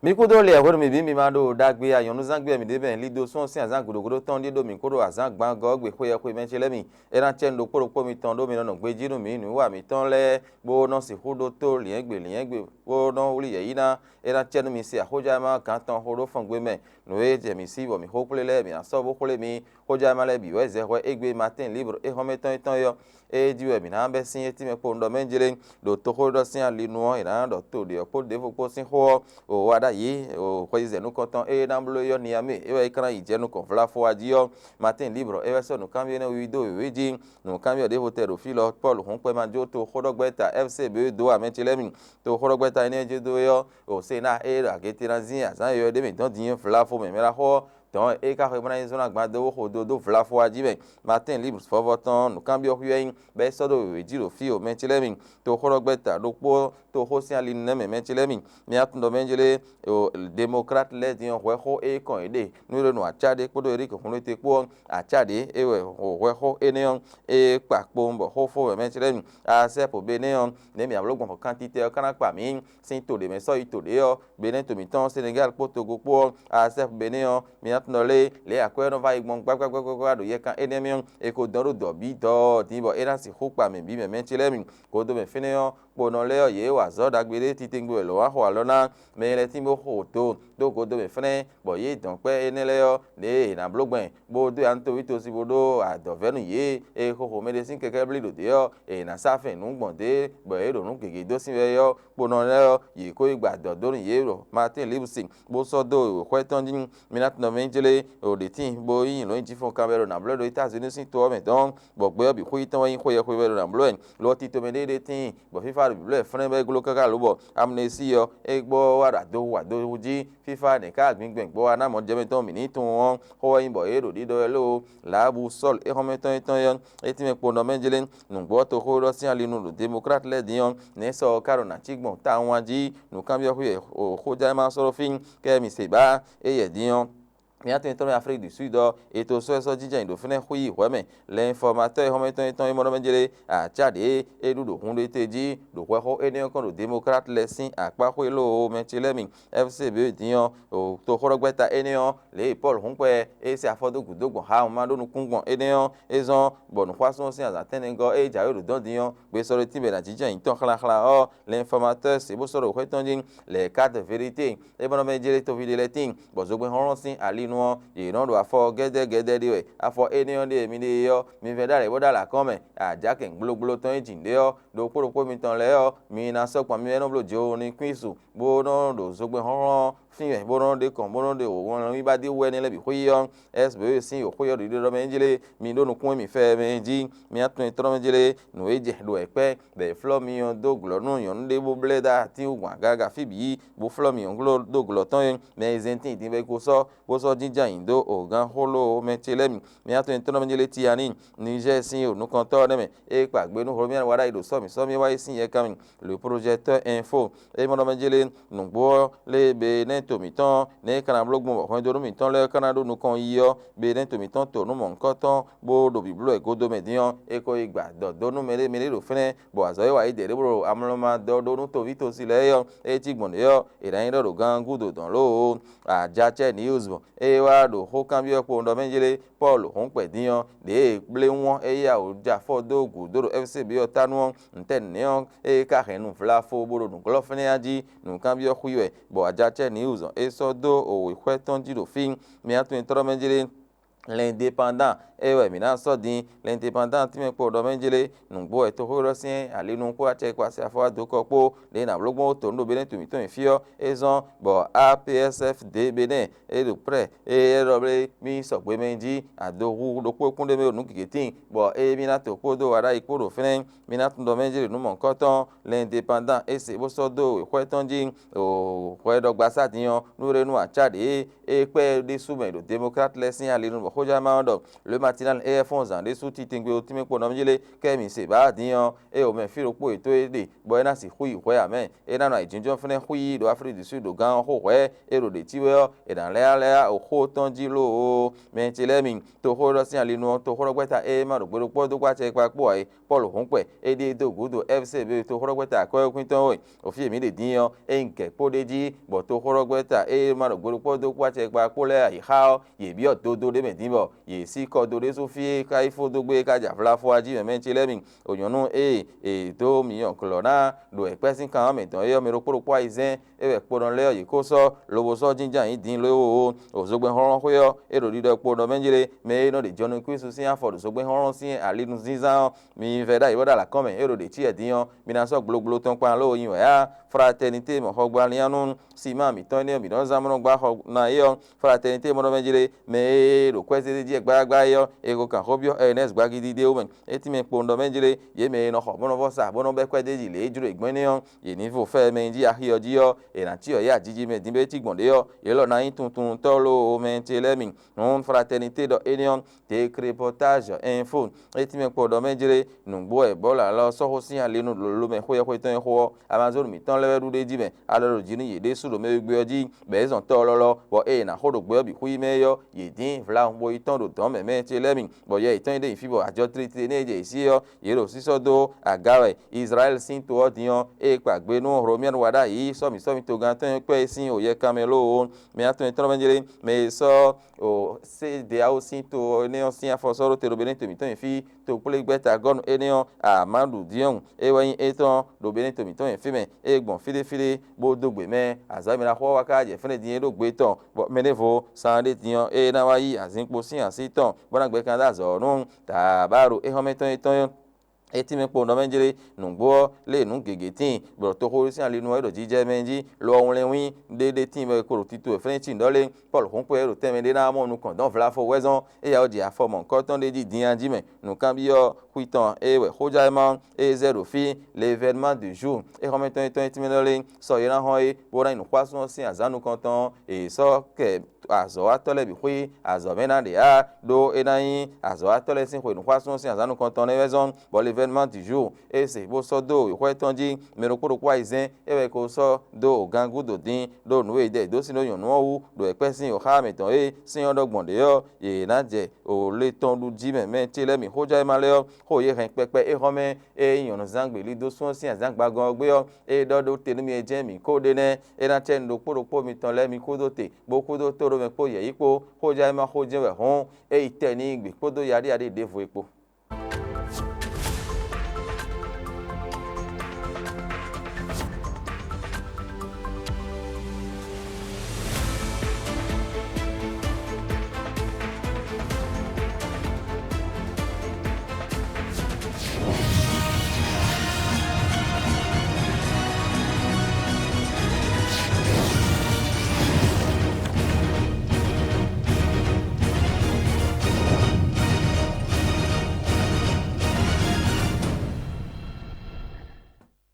mi kudo le ahoro mi bi mi ma do dagbe ayonu zangbe mi de ben lido son si azan godogodo ton de do mi kodo azan gban go gbe ko ye ko me chele mi eran chen do poro mi ton do mi no gbe jiru mi nu wa mi ton le bo no si hudo to lien gbe bo no uri ye ina eran chen mi si ahoja ma kan ton horo fon gbe me no e je mi si bo mi hokule le mi aso bo kule mi hoja ma le bi we ze ho egbe matin libre e ho me ton yo e diwe mi na be sin eti me po ndo menjele do to ho do sin ali nu ina do to de po de fo po sin ho o wada yi o ko ize nu konton e na blo yo ni ame e we kan ije nu kon fla fo aji yo matin libre e we so nu cambio na wi do we ji nu cambio de hotel filo paul hun pe ma jo to hodogbeta fc be do amenchele mi to hodogbeta ni je do yo o se na e ra ke tiranzin azan yo de mi don din fla fo me mera ho donc e ka remana izo na gba do ho do vla fo aji be matin libre fo voton no cambio huyen be so do we jiro fi o menchele mi to hodogbeta do po to ho si ali ne me menchele mi mi atundo menjele o democrate le dion we ho e kon ede nu re no achade podo eri ko kun te po achade e we ho eneon e papo mbo ho fo we menchele mi a se po beneon ne mi ablo gbon quantité kana pa mi sin to de me so ito de yo benin to mi ton Senegal po Togo po a se beneon mi atnole le akwe no va igbon gbagba do ye kan enemion e ko doro do bi do ti bo era si ho pa me bi me menchele mi ko do me feneon pono le ye wa zo dagbere titingbo lo wa ho alona me le timbo ho to do go do me fene bo ye don pe enele yo le na blogben bo do anto wi to si bo do ado venu ye e ho medicine keke bli do de yo e na safe nu gbon de bo e ro nu gege do sin we yo pono le yo ye ko igba do do ye ro Martin Libusin bo so do ko ton din minat no menjele o de tin bo yin lo ji fon camera na blo do États-Unis sin to me don bo gbe bi ko itan yin ko ye ko we na blo en lo ti to me de tin bo FIFA le fene be glo kaka lo bo amnesty yo e gbo wa do ji FIFA ne ka gbingben gbo ana mo je me ton mi ni tun won ho yin bo e ro di do lo la bu sol e ho me ton yo e ti me po no menjele nu gbo to ho ro sin ali nu democrat le dion ne so karo na chigbon ta won ji nu cambio o ho ja ma so fin ke mi se ba e ye dion mi a tento Afrique du Sud et to so jija indo fene hui weme l'informateur hometon e monomengele a Tchad e du do hunde teji do ho ene kon do démocrate lesin apa hui lo menchele FCB dion o to horogbeta ene le Paul hunpe e se afodo gudogbon ha ma do nu kungbon ene ezon bonu kwason sin azatenengo e jayo do don dion gbe soro tibe na jija inton khla l'informateur se bo soro hoeton din les quatre vérités e monomengele to videle tin bozogben horon sin ali ye no do afọ gede diwe afọ enion de mi de yo mi fe dare boda la come aja ke ngbulogbulo ton ejin de yo do poro mi ton le yo mi na so pon mi no blo jo ni quinsu bo no do zogbe horon fin e bo no de kon bo no de o won mi ba de we ni le bi huyon sbe sin o huyo de do menjele mi do nu kun mi fe menji mi atun tro menjele no eje do epe de flo mi on do glo no yon de bo bleda ti ugwa gaga fi bi bo flo mi on glo do glo ton me zentin ti be ko so bo so jinja indo ogan holo menchele mi ato entono menjele ti ani Niger sin o nu kan to ne me e pagbe nu horo mi wada ido so mi wa sin ye kam le projecteur info e mo menjele nu gbo le be ne to mi ton ne kana blogbon ho do mi ton le kana do nu kan yo be ne to mi ton to nu mo nkan ton bo do bi blo e godo median e ko igba do nu mele do fene bo azo wa ide re bro amloma do nu to vi to si le yo e ti gbon yo e dan do gan gudo don lo a jache news e wa do ho cambio po ndo menjele Paul hon pe diyan de ble won e ya o ja fo do gudo FCB o tanu nten ne e ka henu fla fo boro nu glo fene aji nu cambio huiwe bo ajache news e so do o kweton ji do fin mi atu intro menjele l'indépendant e we mina so din l'indépendant ti me po do menjele nu gbo e to horo sin ale nu ko ache kwa se afo do ko po le na blogbon to ndo benen to mi to fio ezon bo APSF de Benin e do pre e roble mi so gbe menji adogu do ko kunde me nu kigetin bo e mina to ko do ara ipo do fenen mina to do menjele nu mon koton l'indépendant e se bo so do ko tonji o ko do gbasa diyan nu re nu achade e pe de sume do démocrate lesin ale nu hoja ma ndo le Latinal Air Force de suti tingwe otime po nomjele kemi se ba dian e o me firo po eto ede boena si hui hwe amen e na ijinjo fene hui do Afrique du Sud do gan ho hwe e ro de tiwe e dan le o ho tonji lo me chelemi to ho ro si ali no to ho ro gweta e ma ro gboro po do kwa che pa po ai Paul Honpe e de do gudo FCB to ho ro gweta ko kwinton o fi mi de dian e nke po deji bo to ho ro gweta e ma ro gboro po do kwa che pa po le ai ha ye bi o do de me dimbo ye si ko do de so fi ka ifo do gbe ka ja fla fo aji me chelemi oyonu do mi on klona do e pesin kan me ton e mi ro po aizen e we po don le yi ko so lobo so jinja yin din lo o so gbe horon ko yo e ro di do po don menjire me no de jonu kwisu sin afo so gbe horon sin alinu zinzan mi ve da iboda la come e ro de ti e diyan mi na so gbogbo ton pa lo yin ya fraternité mo ho gba lianu si ma mi ton ni mi don zamu gba ho na yo fraternité mo no menjire me ro kwese di gba yo e go kan hobio ns gba gidi de o men e ti me po don menjire ye me no ho bono vosa bono be kwede ji le juro igbon ni ye ni fo fe me ji ahio ji yo e na ti yo ya jiji me dimbe ti gbonde yo ye lo na yin tuntun to lo men ti lemi non fraternité do enion te crépotage info e ti me po don menjire nugbo e bola lo so ho sin ale nu lo me ho ye ho tan ho amazon mi tan le ru de ji me aloro ji ni ye de su lo me gbe oji be zon to lo bo e na ho do gbe bi hui me yo ye din vla wo itan do don me ti lemi bo ye itan de ifibo ajo triti ne je isi yo ye ro siso do agawe Israel sin to odiyan e pagbe nu romian wada yi so mi to gan tan pe sin o ye kamelo me atun tan benjere me so o se de a sin to ne on sin afosoro te robenin to mi tan fi to pole gbeta gon enion amadu dion e wan eton robenin to mi tan fi me e gbon fide bo dogbe me azami la ho wa ka je fene din do gbe ton bo menevo sande dion e na wa yi azin po sin asiton bona gbe kan da zo nu tabaru e hometon eton eti me po no menjere nugbo le nu gegetin bro to ho si ale nu edo jije menji lo ohun le win de tin me ko titu e french ndole Paul Honpe ero teme de na mo nu kan don vla fo wezon e ya odi afọmọ nkan ton de di din anji me nu kan bi yo huitan e we hoja man e zero fi l'événement du jour e hometon eti me dole so yera ho e bo na nu kwasun si azanu kan ton e so ke azo atole bi hui azo mena de a do enayin azo atole sin hui nu kwasun si azanu kan ton e wezon bo l'événement du jour et c'est bo so do yo etonji me ro poro kwa izen e we ko so do gangu do din do nu e de do sin no yon no wu do e pesin o ha me ton e sin odogbon de yo ye na je o le ton lu ji me ti le mi hoja e ma le yo ho ye ren pepe e home e yon zangbe li do so sin azangba gan gbe yo e do te mi e je mi ko de ne e na chen do poro po mi ton le mi ko do te bo ko do toro me po ye ipo hoja e ma hoje we hon e ite ni gbe ko do yari de vo epo